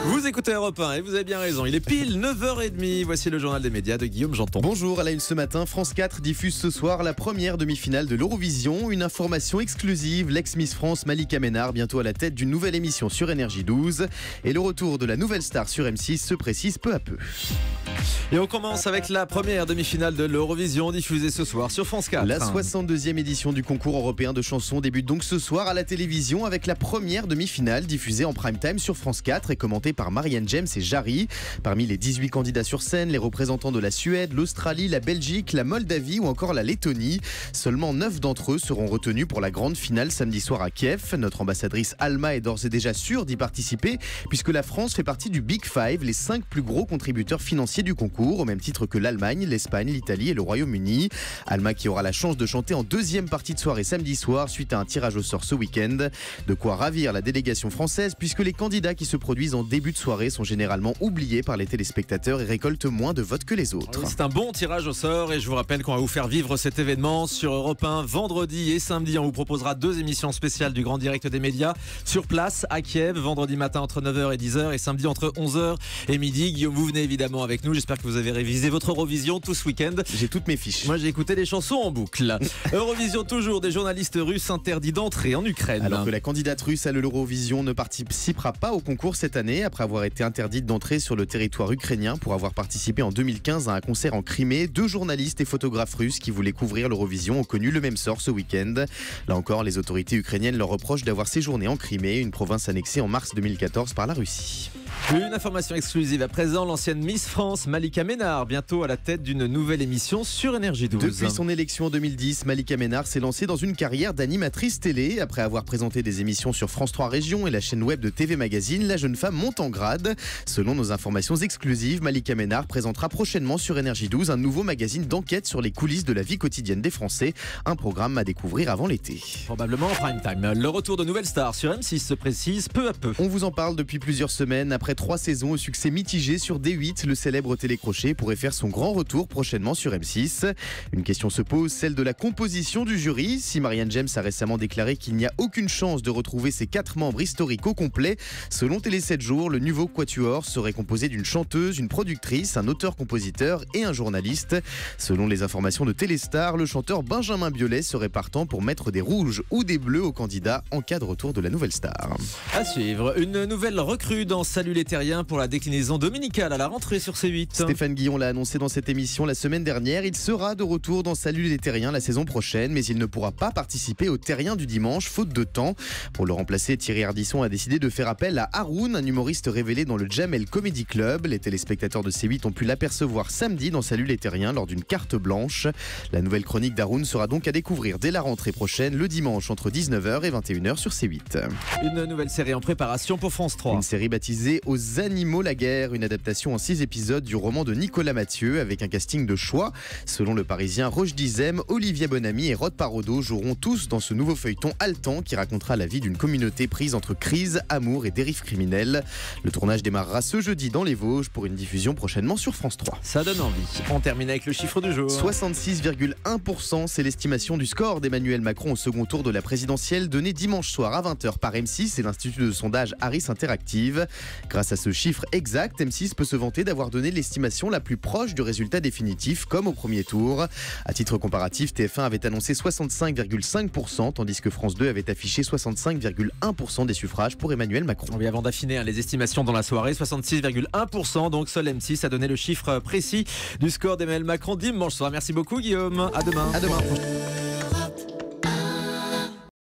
Vous écoutez Europe 1 et vous avez bien raison. Il est pile 9h30. Voici le journal des médias de Guillaume Janton. Bonjour, à la une ce matin, France 4 diffuse ce soir la première demi-finale de l'Eurovision. Une information exclusive, l'ex-Miss France Malika Ménard, bientôt à la tête d'une nouvelle émission sur Énergie 12. Et le retour de la nouvelle star sur M6 se précise peu à peu. Et on commence avec la première demi-finale de l'Eurovision diffusée ce soir sur France 4. La 62e édition du concours européen de chansons débute donc ce soir à la télévision avec la première demi-finale diffusée en prime time sur France 4 et commentée par Marianne James et Jarry. Parmi les 18 candidats sur scène, les représentants de la Suède, l'Australie, la Belgique, la Moldavie ou encore la Lettonie. Seulement 9 d'entre eux seront retenus pour la grande finale samedi soir à Kiev. Notre ambassadrice Alma est d'ores et déjà sûre d'y participer puisque la France fait partie du Big Five, les 5 plus gros contributeurs financiers du concours, au même titre que l'Allemagne, l'Espagne, l'Italie et le Royaume-Uni. Alma qui aura la chance de chanter en deuxième partie de soirée samedi soir suite à un tirage au sort ce week-end. De quoi ravir la délégation française puisque les candidats qui se produisent en début de soirée sont généralement oubliés par les téléspectateurs et récoltent moins de votes que les autres. Oui, c'est un bon tirage au sort et je vous rappelle qu'on va vous faire vivre cet événement sur Europe 1 vendredi et samedi. On vous proposera 2 émissions spéciales du Grand Direct des médias sur place à Kiev, vendredi matin entre 9h et 10h et samedi entre 11h et midi. Guillaume, vous venez évidemment avec nous. J'espère que vous avez révisé votre Eurovision tout ce week-end. J'ai toutes mes fiches. Moi, j'ai écouté les chansons en boucle. Eurovision toujours, des journalistes russes interdits d'entrée en Ukraine. Alors que la candidate russe à l'Eurovision ne participera pas au concours cette année après avoir été interdite d'entrer sur le territoire ukrainien pour avoir participé en 2015 à un concert en Crimée. 2 journalistes et photographes russes qui voulaient couvrir l'Eurovision ont connu le même sort ce week-end. Là encore, les autorités ukrainiennes leur reprochent d'avoir séjourné en Crimée, une province annexée en mars 2014 par la Russie. Une information exclusive à présent, l'ancienne Miss France Malika Ménard, bientôt à la tête d'une nouvelle émission sur Énergie 12. Depuis son élection en 2010, Malika Ménard s'est lancée dans une carrière d'animatrice télé. Après avoir présenté des émissions sur France 3 Région et la chaîne web de TV Magazine, la jeune femme monte en grade. Selon nos informations exclusives, Malika Ménard présentera prochainement sur Énergie 12 un nouveau magazine d'enquête sur les coulisses de la vie quotidienne des Français. Un programme à découvrir avant l'été. Probablement en prime time. Le retour de nouvelles stars sur M6 se précise peu à peu. On vous en parle depuis plusieurs semaines. Après 3 saisons au succès mitigé sur D8, le célèbre télécrochet pourrait faire son grand retour prochainement sur M6. Une question se pose, celle de la composition du jury. Si Marianne James a récemment déclaré qu'il n'y a aucune chance de retrouver ses 4 membres historiques au complet, selon Télé 7 jours, le nouveau quatuor serait composé d'une chanteuse, une productrice, un auteur-compositeur et un journaliste. Selon les informations de Téléstar, le chanteur Benjamin Biolay serait partant pour mettre des rouges ou des bleus aux candidats en cas de retour de la nouvelle star. À suivre, une nouvelle recrue dans Salut les Terriens pour la déclinaison dominicale à la rentrée sur C8. Stéphane Guillon l'a annoncé dans cette émission la semaine dernière. Il sera de retour dans Salut les Terriens la saison prochaine, mais il ne pourra pas participer au Terrien du dimanche, faute de temps. Pour le remplacer, Thierry Ardisson a décidé de faire appel à Haroun, un humoriste révélé dans le Jamel Comedy Club. Les téléspectateurs de C8 ont pu l'apercevoir samedi dans Salut les Terriens lors d'une carte blanche. La nouvelle chronique d'Haroun sera donc à découvrir dès la rentrée prochaine, le dimanche entre 19h et 21h sur C8. Une nouvelle série en préparation pour France 3. Une série baptisée Aux Animaux la guerre, une adaptation en 6 épisodes du roman de Nicolas Mathieu avec un casting de choix. Selon le Parisien, Roche Dizem, Olivia Bonamy et Rod Parodieu joueront tous dans ce nouveau feuilleton haletant qui racontera la vie d'une communauté prise entre crise, amour et dérive criminelle. Le tournage démarrera ce jeudi dans les Vosges pour une diffusion prochainement sur France 3. Ça donne envie. On termine avec le chiffre du jour. 66,1%, c'est l'estimation du score d'Emmanuel Macron au second tour de la présidentielle donné dimanche soir à 20h par M6 et l'Institut de sondage Harris Interactive. Grâce à ce chiffre exact, M6 peut se vanter d'avoir donné l'estimation la plus proche du résultat définitif, comme au premier tour. À titre comparatif, TF1 avait annoncé 65,5%, tandis que France 2 avait affiché 65,1% des suffrages pour Emmanuel Macron. Oui, avant d'affiner les estimations dans la soirée, 66,1%, donc seul M6 a donné le chiffre précis du score d'Emmanuel Macron dimanche soir. Merci beaucoup Guillaume, à demain. À demain.